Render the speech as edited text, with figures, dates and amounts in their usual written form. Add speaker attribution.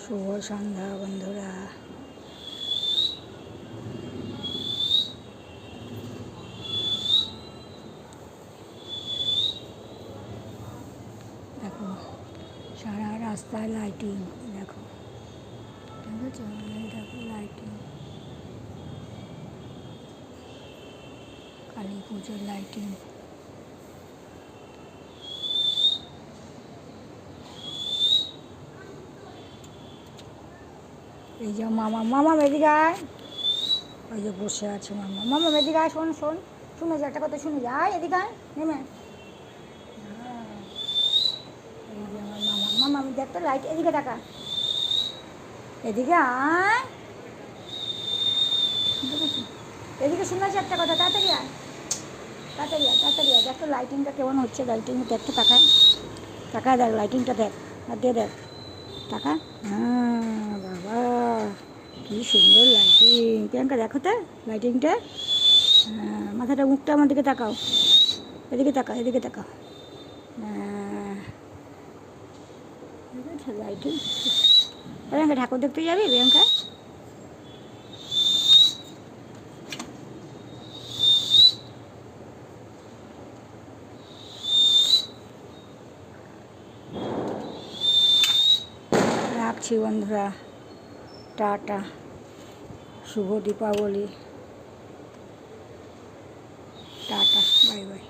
Speaker 1: শুভ সন্ধ্যা বন্ধুরা। দেখো সারা রাস্তায় লাইটিং, দেখো দেখেছো, দেখো লাইটিং, কালী পুজোর লাইটিং। এই যে মামা এদিকে আয়, ওই যে বসে আছে মামা এদিকে আয়, শোন শুনে যা, একটা কথা শুনে যা, আয় এদিকে আয়, নেমে এই যে আমার মামা আমি দেখ তো লাইট, এদিকে টাকা, এদিকে আয়, এদিকে শুনেছি একটা কথা, তাড়াতাড়ি আয়, দেখ তো লাইটিংটা কেমন হচ্ছে, লাইটিং দেখ তো, টাকায় দেখ লাইটিংটা, দেখ আর দেখ টাকা। হ্যাঁ বাবা, কি সুন্দর লাইটিং, প্রিয়াঙ্কা দেখো তো লাইটিংটা। হ্যাঁ, মাথাটা মুখটা আমার দিকে তাকাও, এদিকে তাকাও। হ্যাঁ লাইটিং। প্রিয়াঙ্কা ঠাকুর দেখতে যাবি প্রিয়াঙ্কা? রাখছি বন্ধুরা, টাটা, শুভ দীপাবলি, টাটা, বাই বাই।